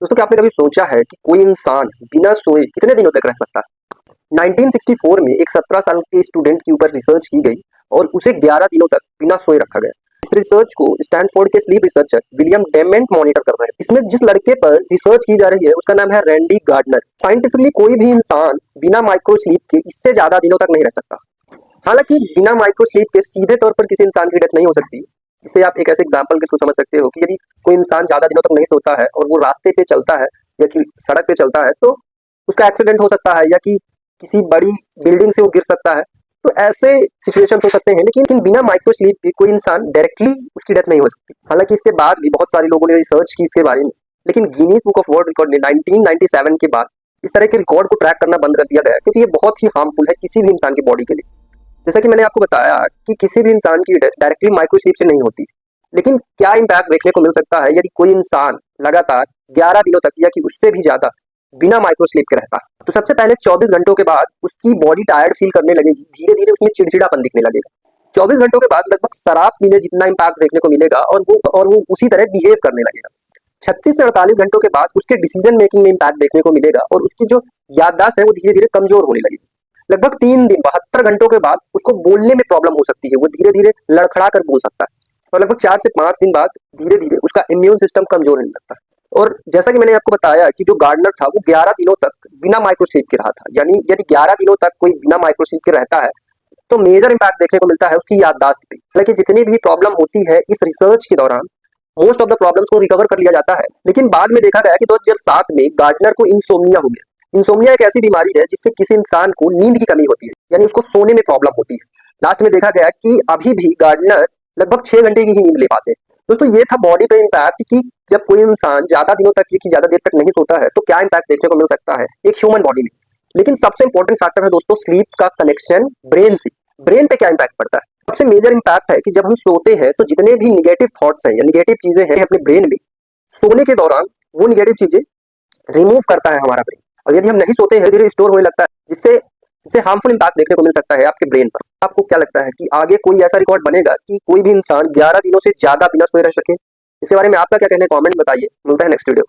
दोस्तों, क्या आपने कभी सोचा है कि कोई इंसान बिना सोए कितने दिनों तक रह सकता है? 1964 में एक 17 साल के स्टूडेंट के ऊपर रिसर्च की गई और उसे 11 दिनों तक बिना सोए रखा गया। इस रिसर्च को स्टैनफोर्ड के स्लीप रिसर्चर विलियम डेमेंट मॉनिटर कर रहे हैं। इसमें जिस लड़के पर रिसर्च की जा रही है उसका नाम है रैंडी गार्डनर। साइंटिफिकली कोई भी इंसान बिना माइक्रो स्लीप के इससे ज्यादा दिनों तक नहीं रह सकता। हालांकि बिना माइक्रो स्लीप के सीधे तौर पर किसी इंसान की डेथ नहीं हो सकती। इसे आप एक ऐसे एग्जाम्पल के थ्रू समझ सकते हो कि यदि कोई इंसान ज्यादा दिनों तक नहीं सोता है और वो रास्ते पे चलता है या कि सड़क पे चलता है तो उसका एक्सीडेंट हो सकता है या कि किसी बड़ी बिल्डिंग से वो गिर सकता है। तो ऐसे सिचुएशन हो सकते हैं, लेकिन बिना माइक्रो स्लीप के कोई इंसान डायरेक्टली उसकी डेथ नहीं हो सकती। हालांकि इसके बाद भी बहुत सारे लोगों ने रिसर्च की इसके बारे में, लेकिन Guinness book of world record ने 1997 के बाद इस तरह के रिकॉर्ड को ट्रैक करना बंद कर दिया गया, क्योंकि ये बहुत ही हार्मफुल है किसी भी इंसान की बॉडी के लिए। जैसा कि मैंने आपको बताया कि किसी भी इंसान की डेथ डायरेक्टली माइक्रो स्लीप से नहीं होती, लेकिन क्या इम्पैक्ट देखने को मिल सकता है यदि कोई इंसान लगातार 11 दिनों तक या कि उससे भी ज्यादा बिना माइक्रो स्लीप के रहता है। तो सबसे पहले 24 घंटों के बाद उसकी बॉडी टायर्ड फील करने लगेगी, धीरे धीरे उसमें चिड़चिड़ापन दिखने लगेगा। 24 घंटों के बाद लगभग शराब पीने जितना इम्पैक्ट देखने को मिलेगा और वो उसी तरह बिहेव करने लगेगा। 36 से 48 घंटों के बाद उसके डिसीजन मेकिंग में इम्पैक्ट देखने को मिलेगा और उसकी जो याददाश्त है वो धीरे धीरे कमजोर होने लगेगी। लगभग 3 दिन 72 घंटों के बाद उसको बोलने में प्रॉब्लम हो सकती है, वो धीरे धीरे लड़खड़ा कर बोल सकता है। और लगभग 4 से 5 दिन बाद धीरे धीरे उसका इम्यून सिस्टम कमजोर होने लगता है। और जैसा कि मैंने आपको बताया कि जो गार्डनर था वो 11 दिनों तक बिना माइक्रो स्लीप के रहा था, यानी यदि 11 दिनों तक कोई बिना माइक्रो स्लीप के रहता है तो मेजर इम्पैक्ट देखने को मिलता है उसकी याददाश्त पे। हालांकि जितनी भी प्रॉब्लम होती है इस रिसर्च के दौरान मोस्ट ऑफ द प्रॉब्लम्स को रिकवर कर लिया जाता है, लेकिन बाद में देखा गया कि 2007 में गार्डनर को इंसोम्निया हो गया। इंसोम्निया एक ऐसी बीमारी है जिससे किसी इंसान को नींद की कमी होती है, यानी उसको सोने में प्रॉब्लम होती है। लास्ट में देखा गया कि अभी भी गार्डनर लगभग 6 घंटे की ही नींद ले पाते हैं। दोस्तों, ये था बॉडी पे इम्पैक्ट कि जब कोई इंसान ज्यादा दिनों तक या ज्यादा देर तक नहीं सोता है तो क्या इम्पैक्ट देखने को मिल सकता है एक ह्यूमन बॉडी में। लेकिन सबसे इंपॉर्टेंट फैक्टर है दोस्तों स्लीप का कनेक्शन ब्रेन से। ब्रेन पे क्या इम्पैक्ट पड़ता है? सबसे मेजर इम्पैक्ट है कि जब हम सोते हैं तो जितने भी निगेटिव थॉट्स हैं या निगेटिव चीजें हैं अपने ब्रेन में, सोने के दौरान वो निगेटिव चीजें रिमूव करता है हमारा ब्रेन। और यदि हम नहीं सोते हैं धीरे स्टोर होने लगता है, जिससे हार्मफुल इम्पैक्ट देखने को मिल सकता है आपके ब्रेन पर। आपको क्या लगता है कि आगे कोई ऐसा रिकॉर्ड बनेगा कि कोई भी इंसान 11 दिनों से ज्यादा बिना सोए रह सके? इसके बारे में आपका क्या कहना है, कमेंट बताइए। मिलता है नेक्स्ट वीडियो।